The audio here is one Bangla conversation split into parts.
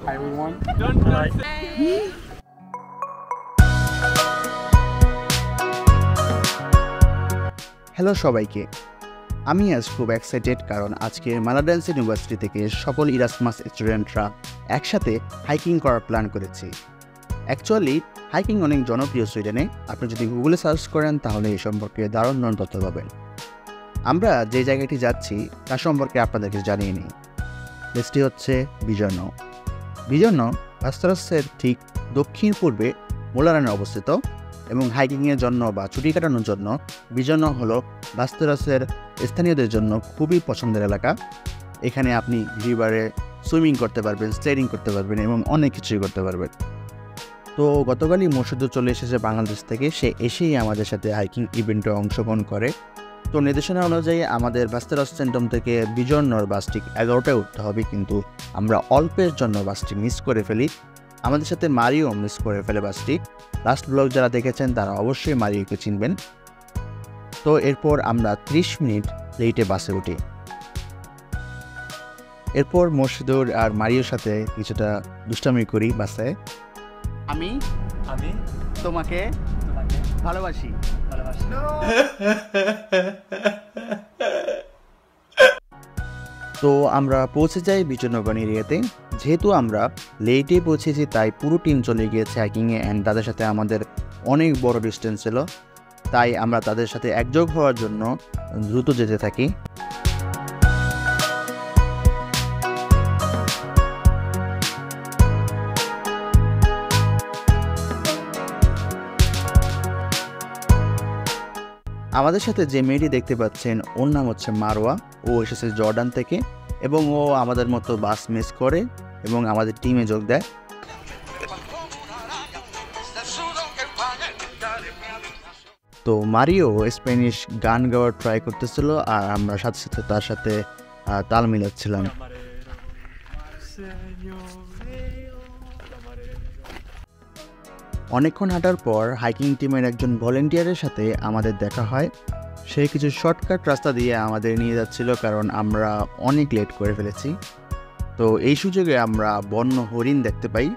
Hi everyone. হ্যালো সবাইকে, আমি আজ খুব এক্সাইটেড কারণ আজকে মালাডেন্স ইউনিভার্সিটি থেকে সকল ইরাসমাস স্টুডেন্টরা একসাথে হাইকিং করার প্ল্যান করেছি। অ্যাকচুয়ালি হাইকিং অনেক জনপ্রিয় সুইডেনে। আপনি যদি গুগলে সার্চ করেন তাহলে এই সম্পর্কে দারুণ তথ্য পাবেন। আমরা যে জায়গাটি যাচ্ছি তার সম্পর্কে আপনাদেরকে জানিয়ে নিই। প্লেসটি হচ্ছে বিজর্ন। বিজর্ন ভাস্তারাসের ঠিক দক্ষিণ পূর্বে মোলারানে অবস্থিত এবং হাইকিংয়ের জন্য বা ছুটি কাটানোর জন্য বিজর্ন হলো ভাস্তারাসের স্থানীয়দের জন্য খুবই পছন্দের এলাকা। এখানে আপনি রিভারে সুইমিং করতে পারবেন, স্লেডিং করতে পারবেন এবং অনেক কিছুই করতে পারবেন। তো গতকালই মোর্শেদুর চলে এসেছে বাংলাদেশ থেকে। সে এসেই আমাদের সাথে হাইকিং ইভেন্টে অংশগ্রহণ করে। তো নির্দেশনা অনুযায়ী আমাদের ভাস্তারাস সেন্ট্রাম থেকে বিজর্নর বাসটি 11টায় উঠতে হবে, কিন্তু আমরা অল্পের জন্য বাসটি মিস করে ফেলি। আমাদের সাথে মারিও মিস করে ফেলে বাসটি। লাস্ট ব্লগ যারা দেখেছেন তারা অবশ্যই মারিওকে চিনবেন। তো এরপর আমরা 30 মিনিট লেটে বাসে উঠি। এরপর মোর্শেদুর আর মারিওর সাথে কিছুটা দুষ্টামি করি বাসে। আমি তোমাকে ভালোবাসি। তো আমরা পৌঁছে যাই বিজয়নগর এরিয়াতে। যেহেতু আমরা লেটে পৌঁছেছি তাই পুরো টিম চলে গিয়েছে হাইকিংয়ে, অ্যান্ড তাদের সাথে আমাদের অনেক বড় ডিস্টেন্স ছিল, তাই আমরা তাদের সাথে একযোগ হওয়ার জন্য দ্রুত যেতে থাকি। আমাদের সাথে যে মেয়েটি দেখতে পাচ্ছেন ওর নাম হচ্ছে মারওয়া। ও এসেছে জর্ডান থেকে এবং ও আমাদের মতো বাস মিস করে এবং আমাদের টিমে যোগ দেয়। তো মারিও স্প্যানিশ গান গাওয়ার ট্রাই করতেছিল আর আমরা সাথে সাথে তার সাথে তাল মিলাচ্ছিলাম। অনেকক্ষণ হাঁটার পর হাইকিং টিমের একজন ভলেন্টিয়ারের সাথে আমাদের দেখা হয়। সে কিছু শর্টকাট রাস্তা দিয়ে আমাদের নিয়ে যাচ্ছিল কারণ আমরা অনেক লেট করে ফেলেছি। তো এই সুযোগে আমরা বন্য হরিণ দেখতে পাই।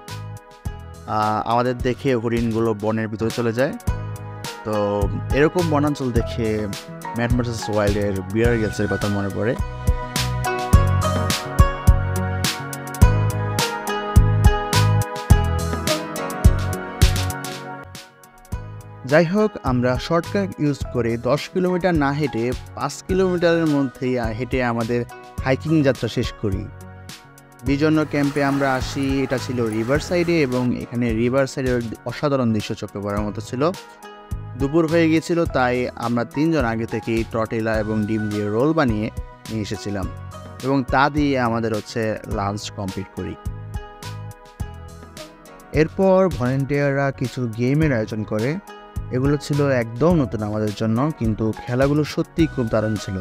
আমাদের দেখে হরিণগুলো বনের ভিতরে চলে যায়। তো এরকম বনাঞ্চল দেখে ম্যান ভার্সেস ওয়াইল্ডের বিয়ার গ্রিলসের কথা মনে পড়ে। যাই হোক, আমরা শর্টকাট ইউজ করে 10 কিলোমিটার না হেঁটে 5 কিলোমিটারের মধ্যেই হেঁটে আমাদের হাইকিং যাত্রা শেষ করি। বিজর্ন ক্যাম্পে আমরা আসি। এটা ছিল রিভার সাইডে এবং এখানে রিভার সাইডের অসাধারণ দৃশ্য চোখে পড়ার মতো ছিল। দুপুর হয়ে গিয়েছিল তাই আমরা 3 জন আগে থেকেই টর্টেলা এবং ডিম দিয়ে রোল বানিয়ে নিয়ে এসেছিলাম এবং তা দিয়ে আমাদের লাঞ্চ কমপ্লিট করি। এরপর ভলেন্টিয়াররা কিছু গেমের আয়োজন করে। এগুলো ছিল একদম নতুন আমাদের জন্য, কিন্তু খেলাগুলো সত্যিই খুব দারুণ ছিল।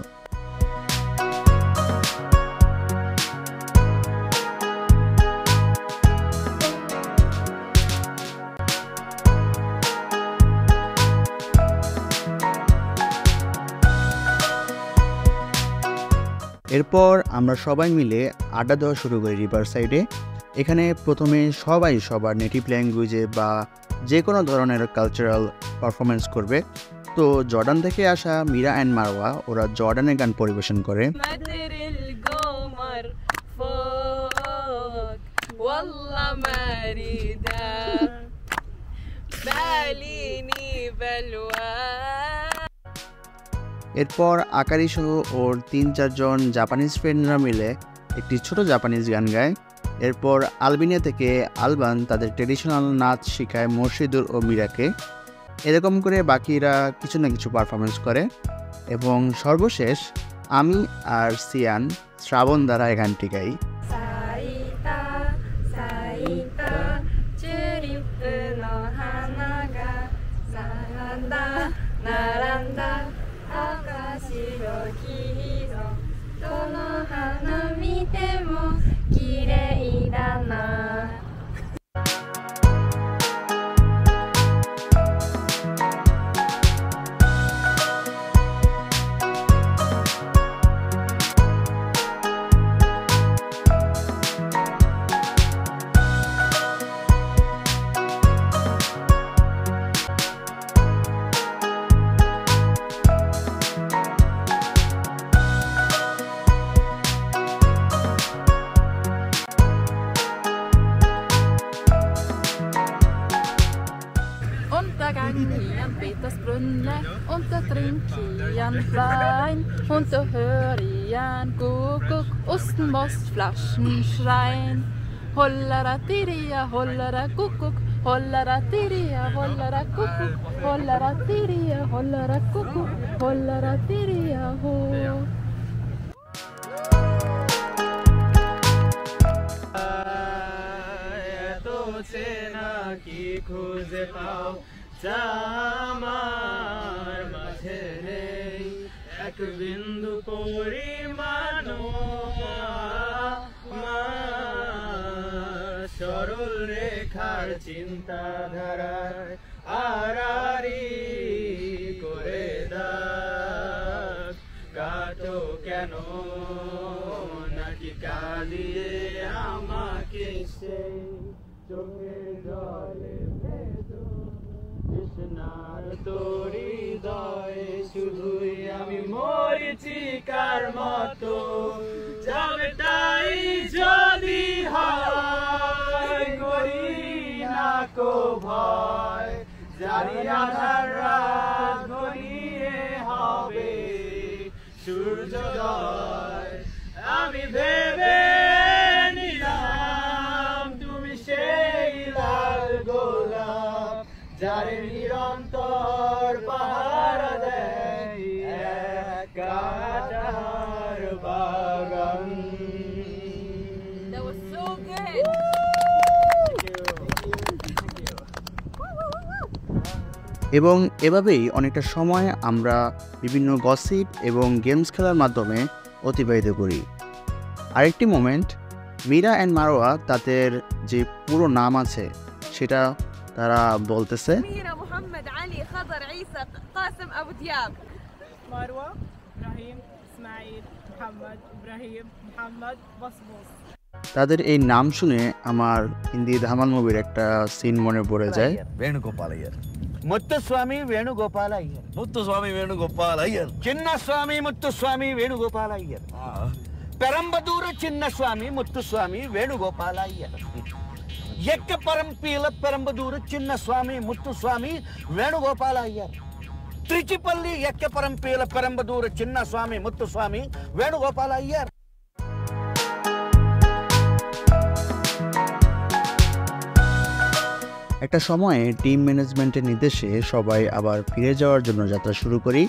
এরপর আমরা সবাই মিলে আড্ডা দেওয়া শুরু করি রিভার সাইডে। এখানে প্রথমে সবাই সবার নেটিভ ল্যাঙ্গুয়েজে বা যে কোনো ধরনের কালচারাল পারফরমেন্স করবে। তো জর্ডান থেকে আসা মীরা অ্যান্ড মারওয়া ওরা জর্ডানের গান পরিবেশন করে। এরপর আকারি সহ ওর 3-4 জন জাপানিজ ফ্রেন্ডরা মিলে একটি ছোট জাপানিজ গান গায়। এরপর আলবেনিয়া থেকে আলবান তাদের ট্রেডিশনাল নাচ শেখায় মোর্শেদুর ও মীরাকে। এরকম করে বাকিরা কিছু না কিছু পারফরমেন্স করে এবং সর্বশেষ আমি আর সিয়ান শ্রাবণ দ্বারা এই গানটি গাই। Hunde und da trinke ich ein Wein und da hör ich ein Kuckuck aus dem Mostflaschen schreien. Hollera tiria, hollera Kuckuck, hollera tiria, hollera Kuckuck, hollera tiria, hollera Kuckuck, hollera tiria, ho. কি খুঁজে পাও যা আমার মাঝে নেই এক বিন্দু পরিমাণ সরল রেখার চিন্তাধারায় আড়াআড়ি করে দাগ কাটো কেন নাকি কাঁদিয়ে আমাকে সেই চোখে জলে ভেজো কৃষ্ণার তোরি হৃদয়ে শুধুই আমি মরিচিকার মতো যাবে তাই যদি হয় করি না কো ভয় জানি আধার রাত ঘনিয়ে হবে সূর্যোদয় আমি ভেবে যারে নিরন্তর পাহারা দেয় কাটার বাগান। That was so good. এবং এভাবেই অনেকটা সময় আমরা বিভিন্ন গসিপ এবং গেমস খেলার মাধ্যমে অতিবাহিত করি। আরেকটি মোমেন্ট, মীরা অ্যান্ড মারোয়া তাদের যে পুরো নাম আছে সেটা তারা বলতেছে। ميرا محمد علي خضر عيسى قاسم أبو دياب مروة إبراهيم إسماعيل محمد إبراهيم محمد بصبوص। তাদের এই নাম শুনে আমার হিন্দি ধামাল মুভির একটা সিন মনে পড়ে যায়। ವೇಣುಗೋಪಾಲ್ ಅಯ್ಯರ್, ಮುತ್ತುಸ್ವಾಮಿ ವೇಣುಗೋಪಾಲ ಅಯ್ಯರ್, ಮುತ್ತುಸ್ವಾಮಿ ವೇಣುಗೋಪಾಲ್ ಅಯ್ಯರ್, ಚಿನ್ನಸ್ವಾಮಿ ಮುತ್ತುಸ್ವಾಮಿ ವೇಣುಗೋಪಾಲ ಅಯ್ಯರ್, ಪೆರಂಬದೂರ ಚಿನ್ನಸ್ವಾಮಿ ಮುತ್ತುಸ್ವಾಮಿ ವೇಣುಗೋಪಾಲ ಅಯ್ಯರ್, ಎಕ್ಕ ಪರಂಪೀಲ ಪೆರಂಬದೂರ ಚಿನ್ನಸ್ವಾಮಿ ಮುತ್ತುಸ್ವಾಮಿ ವೇಣುಗೋಪಾಲ ಅಯ್ಯರ್, ತ್ರಿಚಿಪಲ್ಲಿ ಎಕ್ಕ ಪರಂಪೀಲ ಪೆರಂಬದೂರ ಚಿನ್ನಸ್ವಾಮಿ ಮುತ್ತುಸ್ವಾಮಿ ವೇಣುಗೋಪಾಲ ಅಯ್ಯರ್। একটা সময়ে টিম ম্যানেজমেন্টের নির্দেশে সবাই আবার ফিরে যাওয়ার জন্য যাত্রা শুরু করি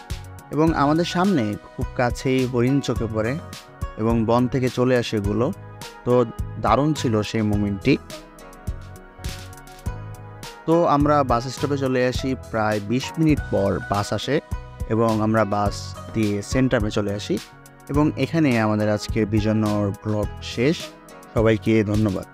এবং আমাদের সামনে খুব কাছেই হরিণ চোখে পড়ে এবং বন থেকে চলে আসে এগুলো। তো দারুণ ছিল সেই মোমেন্টটি। তো আমরা বাস স্টপে চলে আসি, প্রায় 20 মিনিট পর বাস আসে এবং আমরা বাস দিয়ে সেন্টারে চলে আসি এবং এখানে আমাদের আজকের বিজন্নর ব্লগ শেষ। সবাইকে ধন্যবাদ।